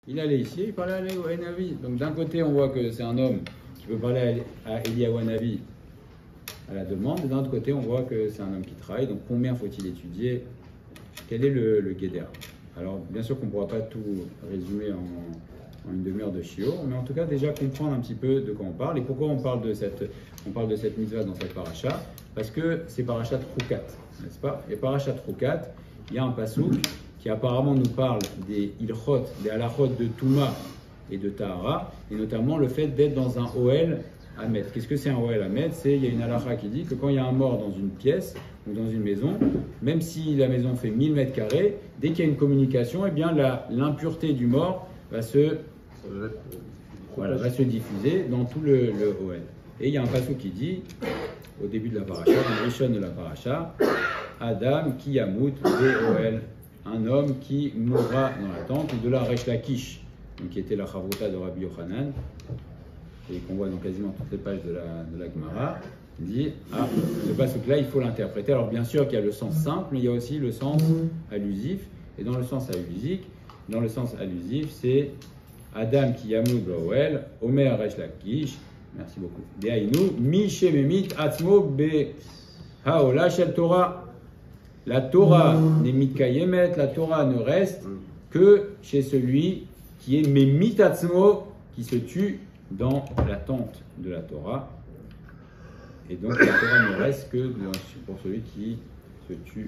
Il allait ici, il parlait à Navi. Donc d'un côté, on voit que c'est un homme qui peut parler à Eliyahu Navi à la demande, et d'un autre côté, on voit que c'est un homme qui travaille. Donc combien faut-il étudier? Quel est le guéder? Alors bien sûr qu'on ne pourra pas tout résumer en une demi-heure de chiot, mais en tout cas déjà comprendre un petit peu de quoi on parle et pourquoi on parle de cette mitzvah dans cette paracha, parce que c'est parachat Roukat, n'est-ce pas? Et parachat Roukat, il y a un pasouk qui apparemment nous parle des ilchot, des halachot de Touma et de Tahara, et notamment le fait d'être dans un Ohel Hamed. Qu'est-ce que c'est un Ohel Hamed? Il y a une halacha qui dit que quand il y a un mort dans une pièce ou dans une maison, même si la maison fait 1000 mètres carrés, dès qu'il y a une communication, eh bien l'impureté du mort va se diffuser dans tout le Ohel. Et il y a un passage qui dit, au début de la paracha, dans le Rishon de la paracha, Adam ki yamut be'ohel, un homme qui mourra dans la tente, et de là Resh Lakish, donc qui était la chavruta de Rabbi Yochanan, et qu'on voit dans quasiment toutes les pages de la Gemara, dit, ce passage-là, il faut l'interpréter. Alors bien sûr qu'il y a le sens simple, mais il y a aussi le sens allusif, et dans le sens allusif, c'est Adam ki yamut be'ohel, Omer Resh Lakish, merci beaucoup. Dehainu, mi shememit atzmo be haola shel Torah. La Torah n'est mitkayemet, la Torah ne reste que chez celui qui est memit atzmo, qui se tue dans l'attente de la Torah. Et donc la Torah ne reste que pour celui qui se tue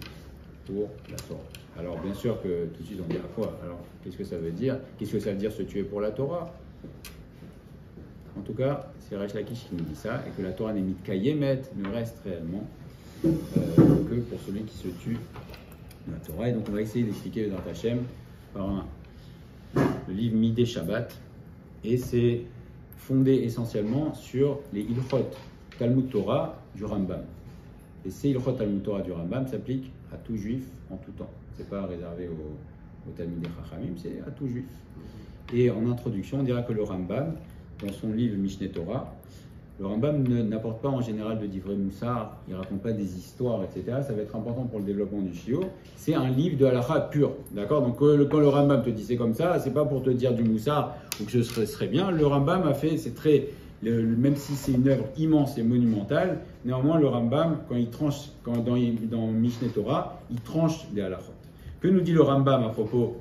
pour la Torah. Alors bien sûr que tout de suite on dira quoi? Alors qu'est-ce que ça veut dire? Qu'est-ce que ça veut dire se tuer pour la Torah? En tout cas, c'est Resh Lakish qui nous dit ça, et que la Torah n'est mitkayemet, ne reste réellement que pour celui qui se tue dans la Torah. Et donc on va essayer d'expliquer le Drat Hashem par le livre Midei Shabbat, et c'est fondé essentiellement sur les Ilchot Talmud Torah du Rambam. Et ces Ilchot Talmud Torah du Rambam s'appliquent à tout juif en tout temps. C'est pas réservé au Talmidei Chachamim, c'est à tout juif. Et en introduction, on dira que le Rambam, dans son livre Mishneh Torah, le Rambam n'apporte pas en général de divrei moussar, il ne raconte pas des histoires, etc. Ça va être important pour le développement du shiur. C'est un livre de halakha pur, d'accord? Donc quand le Rambam te dit c'est comme ça, c'est pas pour te dire du moussar ou que ce serait bien. Le Rambam a fait, c'est très, même si c'est une œuvre immense et monumentale, néanmoins le Rambam, quand il tranche, dans Mishneh Torah, il tranche les halakhot. Que nous dit le Rambam à propos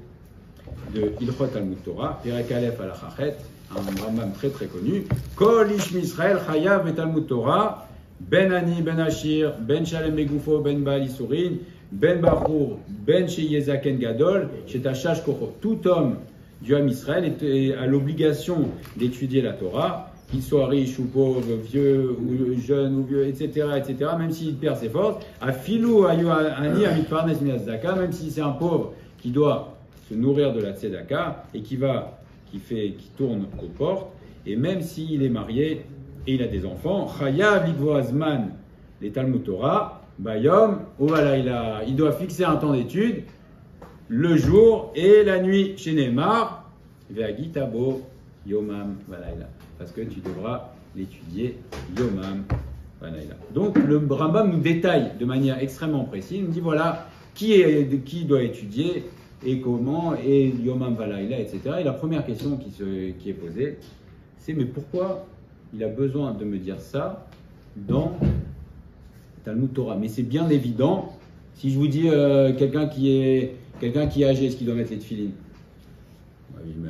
de Ilchot Talmud Torah, Perek Aleph halakha chet, un Rambam très très connu, Kol ish misrael chayav et Talmud Torah, ben ani, ben ashir, ben shalem begufo, ben baal isurin, ben bachur, ben sheyezaken gadol, shetachash kocho. Tout homme du Ham Israël a l'obligation d'étudier la Torah, qu'il soit riche ou pauvre, vieux ou jeune ou vieux, etc., même s'il perd ses forces, afilu ayu ani amitparnes minazdaka, même si c'est un pauvre qui doit se nourrir de la tzedaka et qui tourne aux portes, et même s'il est marié et il a des enfants, chayav ligvoazman les Talmud Torah, bayom uvalayla, il doit fixer un temps d'étude, le jour et la nuit, chez Neymar, ve'agitabo yomam valayla, parce que tu devras l'étudier yomam valayla. Donc le Rambam nous détaille de manière extrêmement précise, il nous dit voilà qui doit étudier et comment, et Yomam Valaïla, etc. Et la première question qui est posée, c'est mais pourquoi il a besoin de me dire ça dans Talmud Torah? Mais c'est bien évident, si je vous dis quelqu'un qui est âgé, est-ce qu'il doit mettre les tefilines?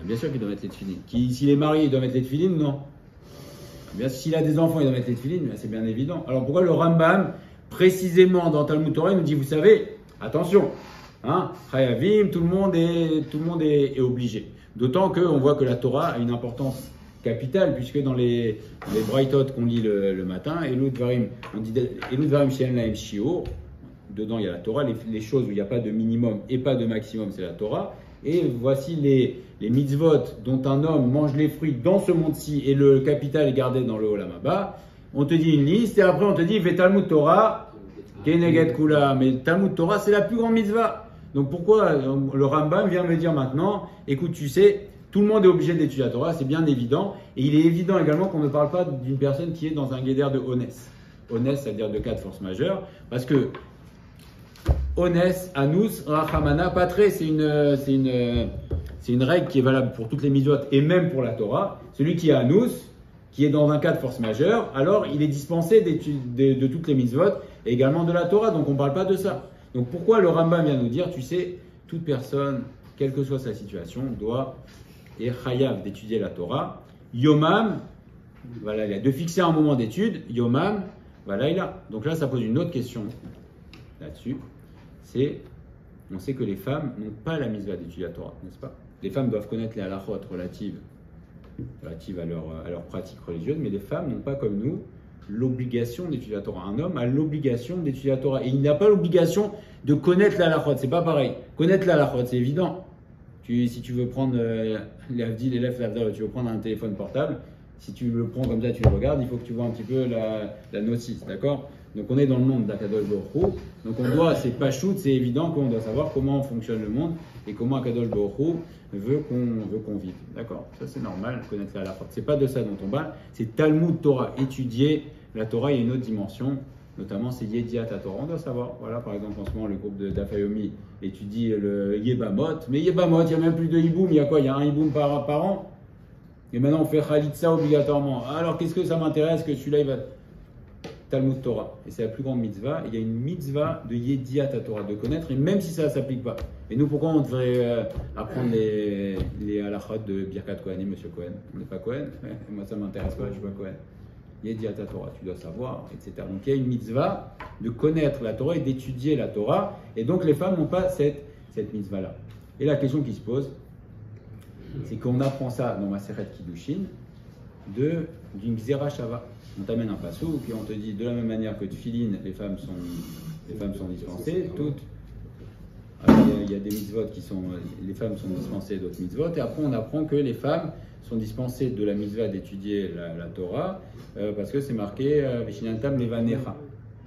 Bien sûr qu'il doit mettre les tefilines. S'il est marié, il doit mettre les tefilines? Non. Bien, s'il a des enfants, il doit mettre les tefilines, c'est bien évident. Alors pourquoi le Rambam, précisément dans Talmud Torah, il nous dit, vous savez, attention, Chayavim, tout le monde est obligé. D'autant qu'on voit que la Torah a une importance capitale, puisque dans les Braithot qu'on lit le matin, Elud Varim She'en Lahem Shiur, dedans il y a la Torah, les choses où il n'y a pas de minimum et pas de maximum, c'est la Torah. Et voici les mitzvot dont un homme mange les fruits dans ce monde-ci et le capital est gardé dans le Olam Haba. On te dit une liste et après on te dit Talmud Torah, Keneged Kula. Mais Talmud Torah, c'est la plus grande mitzvah. Donc pourquoi le Rambam vient me dire maintenant, écoute, tu sais, tout le monde est obligé d'étudier la Torah, c'est bien évident. Et il est évident également qu'on ne parle pas d'une personne qui est dans un guéder de Ones. Ones, c'est-à-dire de cas de force majeure, parce que Ones, Anus, Rachamana, Patre, c'est c'est une règle qui est valable pour toutes les mitzvot et même pour la Torah. Celui qui est anus, qui est dans un cas de force majeure, alors il est dispensé de toutes les mitzvot et également de la Torah, donc on ne parle pas de ça. Donc pourquoi le Rambam vient nous dire, tu sais, toute personne, quelle que soit sa situation, doit et chayav d'étudier la Torah, yomam, voilà, il a de fixer un moment d'étude, yomam, voilà, il a. Donc là, ça pose une autre question là-dessus, c'est, on sait que les femmes n'ont pas la mitzvah d'étudier la Torah, n'est-ce pas? Les femmes doivent connaître les halachot relatives à leur pratique religieuse, mais les femmes n'ont pas comme nous l'obligation d'étudier la Torah. Un homme a l'obligation d'étudier la Torah et il n'a pas l'obligation de connaître la halachot, c'est pas pareil. Connaître la halachot, c'est évident. Si tu veux prendre tu veux prendre un téléphone portable, si tu le prends comme ça, tu le regardes, il faut que tu vois un petit peu la notice, d'accord? Donc on est dans le monde d'Akadosh Baruch Hu, donc on doit, c'est pas shoot, c'est évident qu'on doit savoir comment fonctionne le monde et comment Akadosh Baruch Hu veut qu'on vive, d'accord? Ça c'est normal, connaître la halachot. C'est pas de ça dont on parle, c'est Talmud Torah, étudier la Torah. Il y a une autre dimension, notamment c'est Yediat Torah. On doit savoir, voilà, par exemple en ce moment le groupe d'Afayomi étudie le Yebamot, mais Yebamot, il n'y a même plus de Hiboum, il y a quoi? Il y a un Hiboum par an. Et maintenant on fait Khalitsa obligatoirement. Alors qu'est-ce que ça m'intéresse que celui-là il va Talmud Torah. Et c'est la plus grande mitzvah. Il y a une mitzvah de Yediat Torah, de connaître, et même si ça ne s'applique pas. Et nous, pourquoi on devrait apprendre les halachot de Birkat Kohanim, monsieur Cohen? On n'est pas Cohen? Moi ça ne m'intéresse pas, je ne suis pas Cohen. Yediat Torah, tu dois savoir, etc. Donc il y a une mitzvah de connaître la Torah et d'étudier la Torah. Et donc les femmes n'ont pas cette mitzvah-là. Et la question qui se pose, c'est qu'on apprend ça dans Maseret Kiddushin d'une Gzera Shava. On t'amène un passou, puis on te dit de la même manière que Tfilin, les femmes sont dispensées, toutes. Il y a des mitzvot les femmes sont dispensées d'autres mitzvot, et après on apprend que les femmes sont dispensées de la mitzvah d'étudier la Torah, parce que c'est marqué Veshinantam Levanecha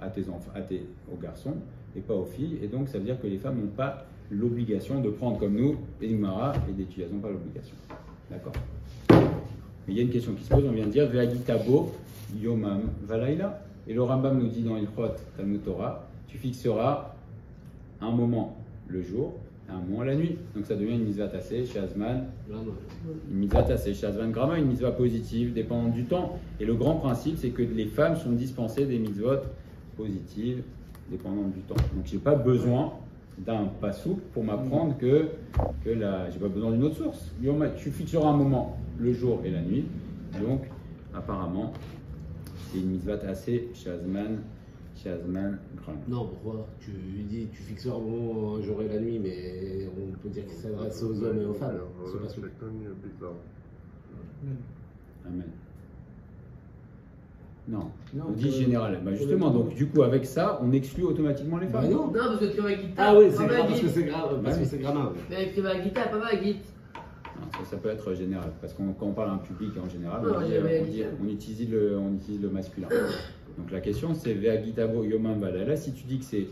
aux garçons et pas aux filles, et donc ça veut dire que les femmes n'ont pas l'obligation de prendre comme nous les Gemara et d'étudier, elles n'ont pas l'obligation. D'accord. Mais il y a une question qui se pose, on vient de dire Ve'agitabo Yomam Valaila. Et le Rambam nous dit dans Ilchot Talmud Torah, tu fixeras un moment le jour et un moment la nuit. Donc ça devient une mitzvah tassée, Shazman, une mitzvah tassée, Shazman Grama, une mitzvah positive, dépendante du temps. Et le grand principe, c'est que les femmes sont dispensées des mitzvot positives, dépendantes du temps. Donc j'ai pas besoin d'un passouk pour m'apprendre que j'ai pas besoin d'une autre source. Tu fixeras un moment, le jour et la nuit. Donc apparemment, c'est une mitzvah assez Shazman Grama. Non, pourquoi? Tu dis, tu fixeras un moment, un jour et la nuit, mais on peut dire qu'il s'adresse aux hommes et aux femmes. C'est pas sûr. Amen. Non, on dit général. Bah justement, donc du coup, avec ça, on exclut automatiquement les femmes. Non, parce que tu vas Gita. Ah oui, c'est grave, parce que c'est grave, parce que c'est grave. Mais tu vas Gita, pas mal Git. Ça peut être général, parce que quand on parle à un public en général, on utilise le masculin. Donc la question c'est Ve'agitabo Yomam Valala, si tu dis que c'est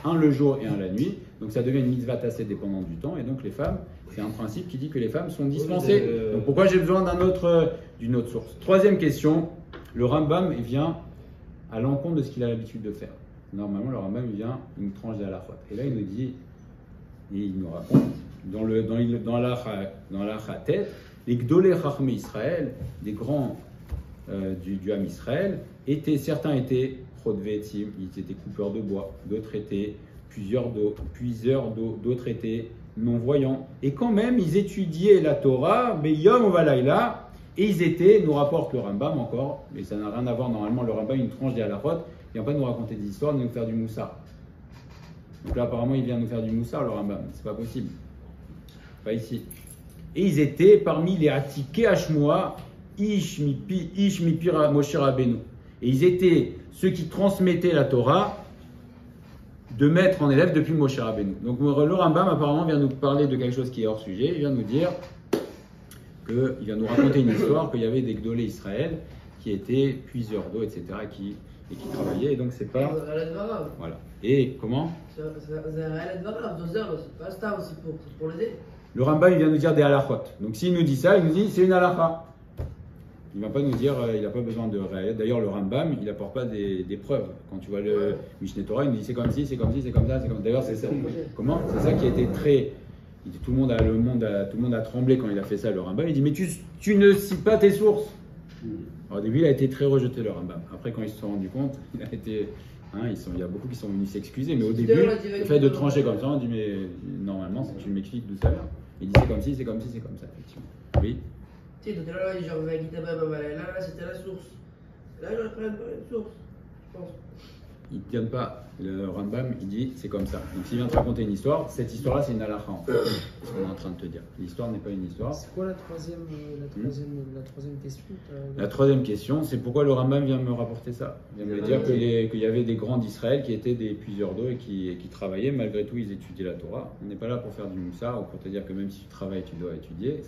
un le jour et un la nuit, donc ça devient une mitzvah assez dépendante du temps, et donc les femmes, c'est un principe qui dit que les femmes sont dispensées. Donc pourquoi j'ai besoin d'une autre source? Troisième question, le Rambam vient à l'encontre de ce qu'il a l'habitude de faire. Normalement, le Rambam vient une tranche de halachot. Et là, il nous dit, il nous raconte, dans la tête, les Gdolei Chachmei Israël, des grands du Ham Israël, certains étaient Chodvetim, ils étaient coupeurs de bois, d'autres étaient puiseurs d'eau, d'autres étaient non-voyants. Et quand même, ils étudiaient la Torah, Beyom Valaila, et ils étaient, nous rapporte le Rambam encore, mais ça n'a rien à voir normalement, le Rambam, une tranche des halachot, il ne vient pas nous raconter des histoires, ni nous faire du moussard. Donc là, apparemment, il vient nous faire du moussard, le Rambam, c'est pas possible. Pas ici. Et ils étaient parmi les Atike Hashmoa, Ish Mipira Moshe Rabbeinu. Et ils étaient ceux qui transmettaient la Torah de maître en élève depuis Moshe Rabbeinu. Donc le Rambam apparemment vient nous parler de quelque chose qui est hors sujet. Il vient nous dire il vient nous raconter une histoire qu'il y avait des Gdolei Israël qui étaient puiseurs d'eau, etc., qui travaillaient. Et donc c'est pas. Voilà. Et comment? C'est pas ça aussi pour l'aider. Le Rambam il vient nous dire des halachot. Donc s'il nous dit ça, il nous dit c'est une halakha. Il ne va pas nous dire, il n'a pas besoin de réel. D'ailleurs, le Rambam, il n'apporte pas des preuves. Quand tu vois le Mishneh Torah, il nous dit c'est comme ci, c'est comme ci, c'est comme ça, c'est comme. D'ailleurs, c'est ça. Comment? C'est ça qui a été très Il dit, tout le monde a tremblé quand il a fait ça, le Rambam. Il dit, mais tu ne cites pas tes sources. Alors, au début, il a été très rejeté, le Rambam. Après, quand ils se sont rendus compte, il a été. Il y a beaucoup qui sont venus s'excuser, mais au début, le fait de trancher comme ça, on dit, mais normalement, si tu m'expliques d'où ça vient. Il dit, c'est comme si, c'est comme si, c'est comme ça, effectivement. Oui. Tu sais, tout à l'heure, genre, là, c'était la source. Là, je reprends la source, je pense. Il ne donne pas le Rambam, il dit c'est comme ça. Donc s'il vient te raconter une histoire, cette histoire-là c'est une halakha en fait, ce qu'on est en train de te dire. L'histoire n'est pas une histoire. C'est quoi la troisième question La troisième question, c'est pourquoi le Rambam vient me rapporter ça. Il vient me dire qu'il y avait des grands d'Israël qui étaient des puiseurs d'eau et qui travaillaient, malgré tout ils étudiaient la Torah. On n'est pas là pour faire du moussard ou pour te dire que même si tu travailles tu dois étudier,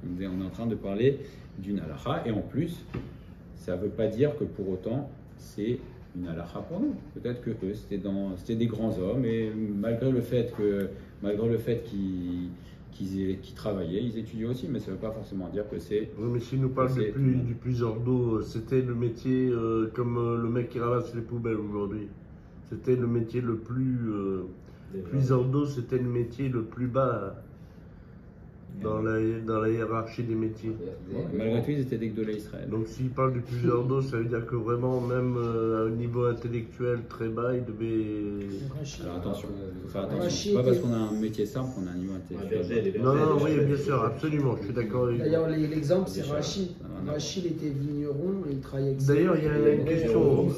on est en train de parler d'une halakha et en plus, ça ne veut pas dire que pour autant c'est une halakha pour nous. Peut-être que eux, c'était des grands hommes et malgré le fait qu'ils travaillaient, ils étudiaient aussi, mais ça ne veut pas forcément dire que c'est... Oui, mais si nous parle du puiseur d'eau, c'était le métier comme le mec qui ramasse les poubelles aujourd'hui. C'était le métier le plus... puiseur d'eau, c'était le métier le plus bas dans la hiérarchie des métiers. Malgré tout, ils étaient des Gdolé Israël. Donc s'il parle du puiseur d'eau, ça veut dire que vraiment, même à un niveau intellectuel très bas, il devait... Alors attention, il faut faire attention. C'est pas parce qu'on a un métier simple qu'on a un niveau intellectuel. Non, oui, bien sûr, absolument, je suis d'accord avec vous. D'ailleurs, l'exemple, c'est Rachid. Rachid était vigneron et il travaillait avec... D'ailleurs, il y a une question.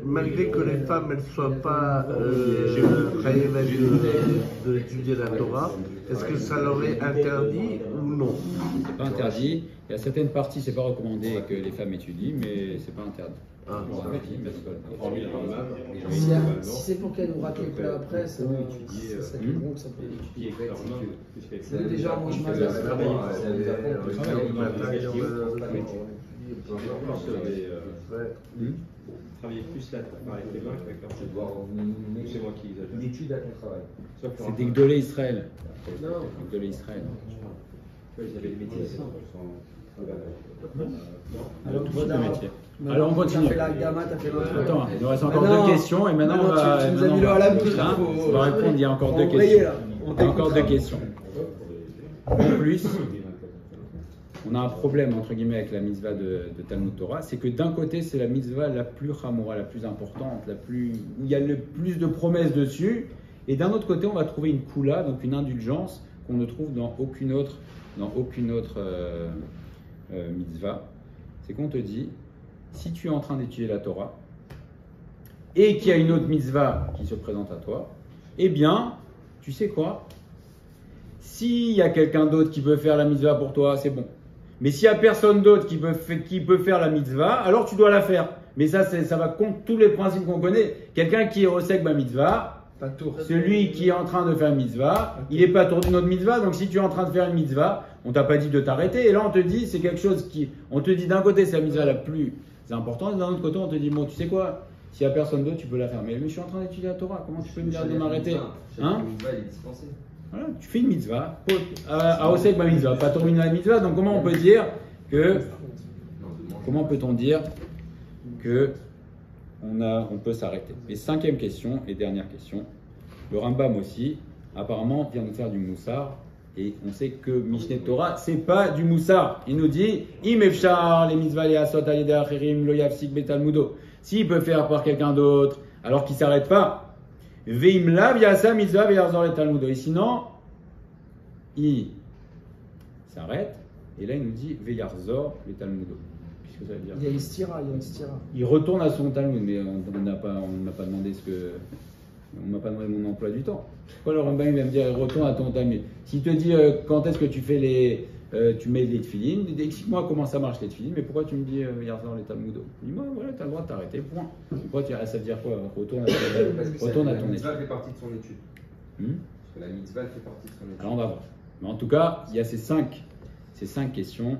Malgré que les femmes ne soient pas d'étudier la Torah, est-ce que ça leur est interdit ou non? C'est pas interdit. Il y a certaines parties, c'est pas recommandé que les femmes étudient, mais c'est pas interdit. Si c'est pour qu'elle nous rate les plats après, ça peut bon que ça peut étudier. C'est déjà en mange mal. Travailler plus là avec les mains qu'avec leur tête. C'est moi qui exagère. Une étude à ton travail. C'est des Gdolé Israël. Non. Gdolé Israël. Ils avaient des métiers simples. Alors on continue. T'as fait la gamma, t'as fait l'autre. Attends, il nous reste encore deux questions et maintenant on va. Tu nous as mis le à la bouche. On va répondre, il y a encore deux questions. Il y a encore deux questions. En plus, on a un problème entre guillemets avec la mitzvah de Talmud Torah, c'est que d'un côté c'est la mitzvah la plus chamoura, la plus importante, où il y a le plus de promesses dessus, et d'un autre côté on va trouver une kula, donc une indulgence qu'on ne trouve dans aucune autre mitzvah. C'est qu'on te dit, si tu es en train d'étudier la Torah et qu'il y a une autre mitzvah qui se présente à toi, eh bien, tu sais quoi? S'il y a quelqu'un d'autre qui peut faire la mitzvah pour toi, c'est bon. Mais s'il n'y a personne d'autre qui peut faire la mitzvah, alors tu dois la faire. Mais ça va contre tous les principes qu'on connaît. Quelqu'un qui est osek ma mitzvah, celui qui est en train de faire une mitzvah, il n'est pas tour d'une autre mitzvah. Donc si tu es en train de faire une mitzvah, on t'a pas dit de t'arrêter. Et là on te dit, c'est quelque chose on te dit d'un côté c'est la mitzvah la plus importante, et d'un autre côté on te dit, bon tu sais quoi, s'il n'y a personne d'autre tu peux la faire. Mais je suis en train d'étudier la Torah, comment tu peux me dire de m'arrêter? Hein? Voilà, tu fais une mitzvah, à osek ma mitzvah, pas tour d'une mitzvah. Donc comment peut-on dire que on peut s'arrêter? Et cinquième question et dernière question, le Rambam aussi apparemment vient nous faire du moussard, et on sait que Mishneh Torah c'est pas du moussard. Il nous dit im efshar les mitzvah les asot al yedei acherim lo yafsik betalmudo. S'il peut faire par quelqu'un d'autre alors qu'il s'arrête pas, veim lav yasa mitzvah ve'yarzor le talmudo. Et sinon il s'arrête et là il nous dit ve'yarzor le talmudo. Ça veut dire. Il y a une stira. Il retourne à son Talmud, mais on n'a pas demandé on m'a pas demandé mon emploi du temps. Pourquoi le Rambam va me dire retourne à ton Talmud? S'il te dit quand est-ce que tu fais tu mets les tefilines, explique-moi comment ça marche les tefilines, mais pourquoi tu me dis Yarzor les Talmudo? Dis-moi, voilà, tu as le droit de t'arrêter, point. Pourquoi ça veut dire quoi? Retourne à ton étude. La mitzvah fait partie de son étude. Parce que la mitzvah fait partie de son étude. Alors on va voir. Mais en tout cas, il y a ces cinq questions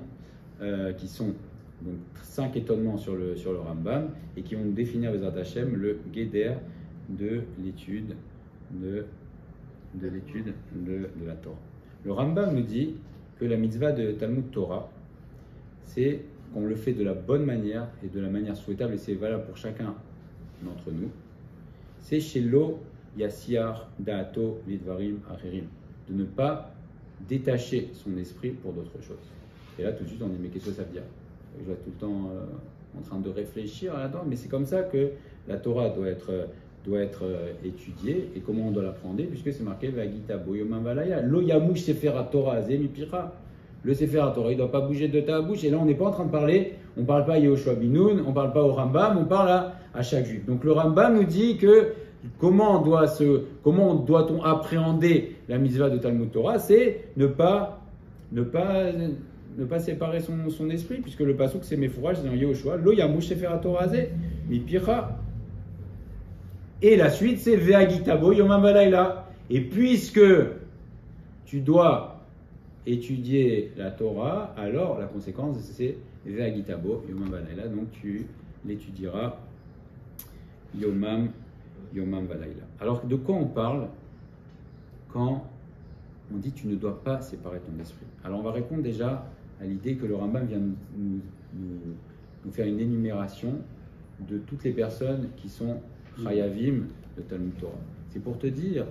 qui sont donc 5 étonnements sur le Rambam et qui vont définir Bezrat Hashem le guéder de l'étude de la Torah. Le Rambam nous dit que la mitzvah de Talmud Torah, c'est qu'on le fait de la bonne manière et de la manière souhaitable, et c'est valable pour chacun d'entre nous. C'est chez lo yasiar da'ato lidvarim acherim. de ne pas détacher son esprit pour d'autres choses. Et là, tout de suite, on dit, mais qu'est-ce que ça veut dire? Je vais tout le temps en train de réfléchir là-dedans, mais c'est comme ça que la Torah doit être étudiée, et comment on doit l'apprendre, puisque c'est marqué Vagita Boyomam Valaya, Lo Yamush Sefer Torah Zemi Pira. Le Sefer Torah, il ne doit pas bouger de ta bouche, et là, on n'est pas en train de parler, on ne parle pas à Yehoshua Binoun, on ne parle pas au Rambam, on parle à chaque juif. Donc le Rambam nous dit que comment doit-on appréhender la mitzvah de Talmud Torah, c'est ne pas séparer son esprit, puisque le pasuk c'est Mefouraj, c'est dans Yehoshua, Lo Yamush Sefer Torah Mi Pira. Et la suite c'est Ve'agitabo Yomam Valayla. Et puisque tu dois étudier la Torah, alors la conséquence c'est Ve'agitabo Yomam Valayla. Donc tu l'étudieras Yomam Valayla. Alors de quoi on parle quand on dit tu ne dois pas séparer ton esprit? Alors on va répondre déjà à l'idée que le Rambam vient nous faire une énumération de toutes les personnes qui sont Chayavim de Talmud Torah. C'est pour te dire,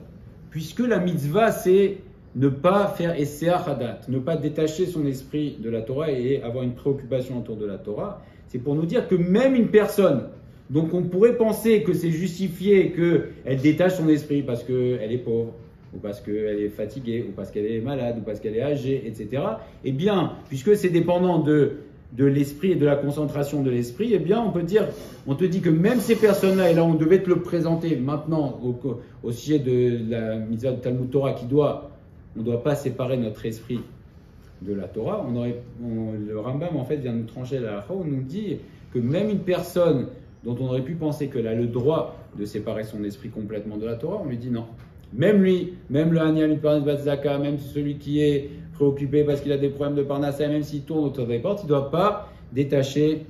puisque la mitzvah c'est ne pas faire Esseah Hadat, ne pas détacher son esprit de la Torah et avoir une préoccupation autour de la Torah, c'est pour nous dire que même une personne, donc on pourrait penser que c'est justifié qu'elle détache son esprit parce qu'elle est pauvre, ou parce qu'elle est fatiguée, ou parce qu'elle est malade, ou parce qu'elle est âgée, etc. Eh bien, puisque c'est dépendant de l'esprit et de la concentration de l'esprit, eh bien, on te dit que même ces personnes-là, et là on devait te le présenter maintenant au sujet de la mitzvah de Talmud Torah on ne doit pas séparer notre esprit de la Torah. Le Rambam en fait vient nous trancher la halakha, où nous dit que même une personne dont on aurait pu penser qu'elle a le droit de séparer son esprit complètement de la Torah, on lui dit non. Même lui, même le Haniel Mitparnas Batzaka, même celui qui est préoccupé parce qu'il a des problèmes de Parnassa, même s'il tourne autour des portes, il ne doit pas détacher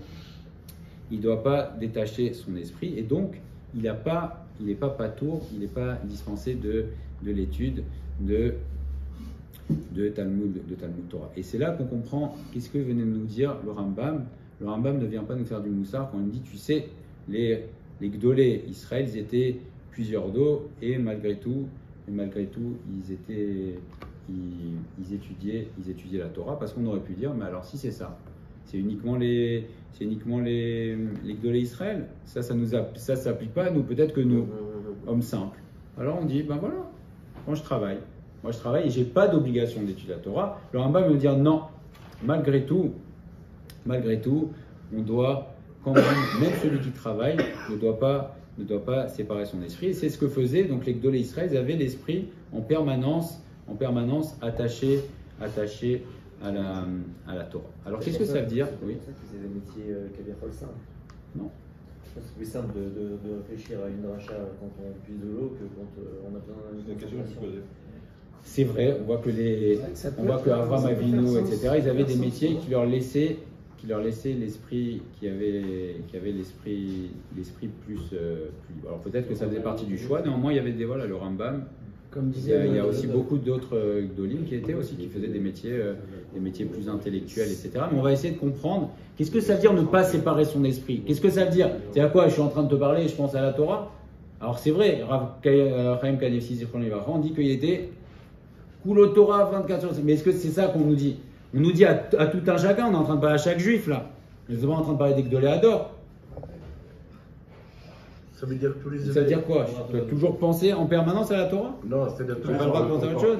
son esprit, et donc il n'est pas patour, il n'est pas dispensé de l'étude de Talmud Torah. Et c'est là qu'on comprend qu'est-ce que venait de nous dire le Rambam. Le Rambam ne vient pas nous faire du moussard quand il dit, tu sais, les Gdolé Israël, ils étaient plusieurs dos, et malgré tout, ils étudiaient la Torah, parce qu'on aurait pu dire, mais alors si c'est ça, c'est uniquement les Gdolé Israël, ça s'applique pas à nous, peut-être que nous, hommes simples. Alors on dit, ben voilà, moi je travaille et j'ai pas d'obligation d'étudier la Torah. Le Rambam me dit non, malgré tout, on doit quand même celui qui travaille ne doit pas séparer son esprit. Et c'est ce que faisaient donc les Gdolé Israël. Ils avaient l'esprit en permanence attaché à la Torah. Alors qu'est-ce que ça veut dire? Oui. C'est pour ça que c'est des métiers quasi simples. Non. C'est plus simple de réfléchir à une rachat quand on puise de l'eau que quand on a besoin d'une concentration. C'est vrai, on voit que Avraham Avinu, etc., ils avaient des métiers qui leur laissaient l'esprit, qui avait l'esprit plus libre. Alors peut-être que ça faisait partie du choix, néanmoins il y avait le Rambam. Comme disait il y a aussi beaucoup d'autres Gdolim qui faisaient des métiers plus intellectuels, etc. Mais on va essayer de comprendre qu'est-ce que ça veut dire ne pas séparer son esprit. Qu'est-ce que ça veut dire? C'est à quoi je suis en train de te parler et je pense à la Torah. Alors c'est vrai, Chaim Kanefsi Zichron Livracha, on dit qu'il était Kulo Torah 24 sur 7. Mais est-ce que c'est ça qu'on nous dit? On nous dit à tout un chacun, on est en train de parler à chaque juif là. On n'est pas en train de parler des Gdolé Hador. Ça veut dire tous les événements. Ça veut dire quoi? Tu dois toujours penser en permanence à la Torah? Non, c'est-à-dire Tu ne parles pas de penser à autre chose?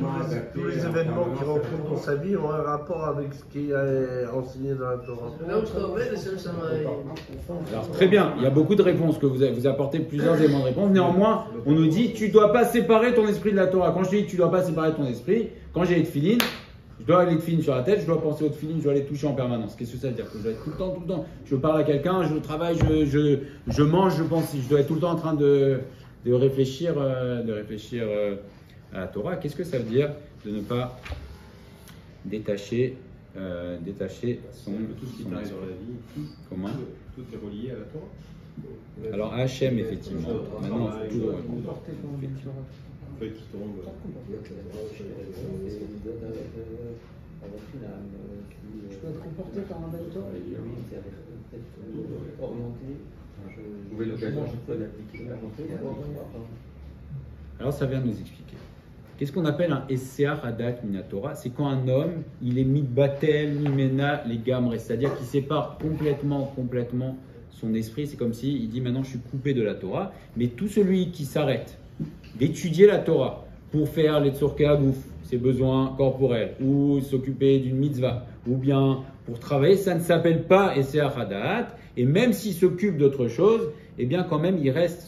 tous les événements qui rencontrent dans sa vie ont un rapport avec ce qui est enseigné dans la Torah. Là où je travaille, c'est ça m'a. Alors très bien, il y a beaucoup de réponses que vous apportez plusieurs éléments de réponse. Néanmoins, on nous dit tu ne dois pas séparer ton esprit de la Torah. Quand je dis tu ne dois pas séparer ton esprit, quand j'ai les tefilines, je dois aller tefilines sur la tête, je dois penser aux tefilines, je dois les toucher en permanence. Qu'est-ce que ça veut dire? Que je dois être tout le temps. Je parle à quelqu'un, je travaille, je mange, je pense. Je dois être tout le temps en train de réfléchir à la Torah. Qu'est-ce que ça veut dire de ne pas détacher son tout ce qui t'arrive dans la vie. Comment? Tout est relié à la Torah. Alors Hachem, effectivement. Maintenant, il faut toujours Feuille qui tombe. Je peux être comporté par un bâton. orienté. Vous pouvez l'occasion d'appliquer la montée. Alors ça vient de nous expliquer. Qu'est-ce qu'on appelle un Esseach Hadat Minatora? C'est quand un homme, il est mitbatel, mimena, les gamres, c'est-à-dire qu'il sépare complètement son esprit. C'est comme si il dit maintenant je suis coupé de la Torah. Mais tout celui qui s'arrête d'étudier la Torah pour faire les tzorkei hagouf, ses besoins corporels, ou s'occuper d'une mitzvah, ou bien pour travailler, ça ne s'appelle pas Esseach Hadat. Et même s'il s'occupe d'autre chose, eh bien quand même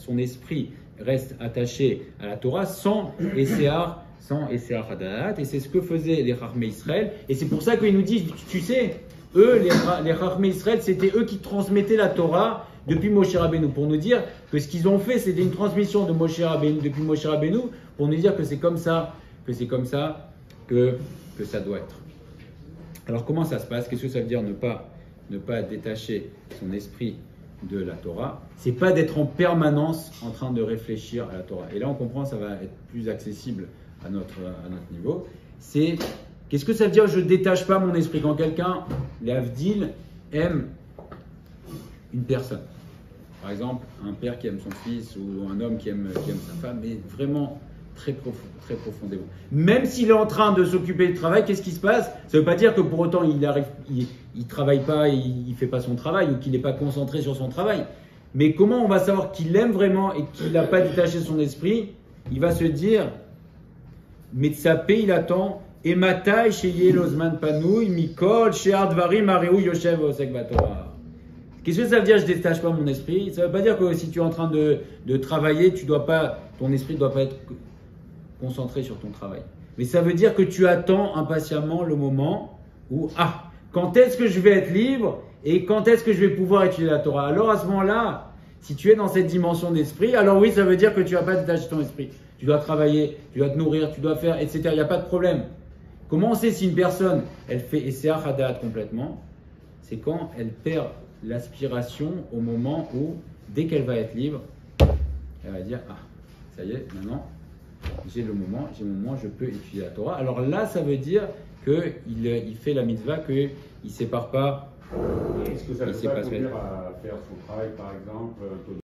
son esprit reste attaché à la Torah sans Esseach Hadat. Et c'est ce que faisaient les Chachmei Israël. Et c'est pour ça qu'ils nous disent, tu sais, eux, les Chachmei Israël, c'était eux qui transmettaient la Torah depuis Moshe Rabbeinu, pour nous dire que ce qu'ils ont fait, c'était une transmission de Moshe Rabbeinu, depuis Moshe Rabbeinu, pour nous dire que c'est comme ça que ça doit être. Alors comment ça se passe? Qu'est-ce que ça veut dire ne pas détacher son esprit de la Torah? C'est pas d'être en permanence en train de réfléchir à la Torah. Et là on comprend, ça va être plus accessible à notre niveau. Qu'est-ce que ça veut dire je détache pas mon esprit? Quand quelqu'un, les Avdil, aime une personne, par exemple un père qui aime son fils ou un homme qui aime sa femme, mais vraiment très profondément. Même s'il est en train de s'occuper du travail, qu'est-ce qui se passe? Ça ne veut pas dire que pour autant il travaille pas, il fait pas son travail ou qu'il n'est pas concentré sur son travail. Mais comment on va savoir qu'il aime vraiment et qu'il n'a pas détaché son esprit? Il va se dire, Metsapé il attend, Ematai sheye lozman panouy mikol she'ar dvarim areu yoshev osek batorah. Qu'est-ce que ça veut dire je détache pas mon esprit? Ça ne veut pas dire que si tu es en train de travailler, ton esprit ne doit pas être concentré sur ton travail. Mais ça veut dire que tu attends impatiemment le moment où, quand est-ce que je vais être libre et quand est-ce que je vais pouvoir étudier la Torah? Alors à ce moment-là, si tu es dans cette dimension d'esprit, alors oui, ça veut dire que tu vas pas détacher ton esprit. Tu dois travailler, tu dois te nourrir, tu dois faire, etc. Il n'y a pas de problème. Comment on sait si une personne, elle fait Esseach Hadat complètement? C'est quand elle perd l'aspiration au moment où, dès qu'elle va être libre, elle va dire, ça y est, maintenant, j'ai mon moment, je peux étudier la Torah. Alors là, ça veut dire qu'il fait la mitzvah, qu'il ne sépare pas. Est-ce que ça veut pas conduire à faire son travail, par exemple,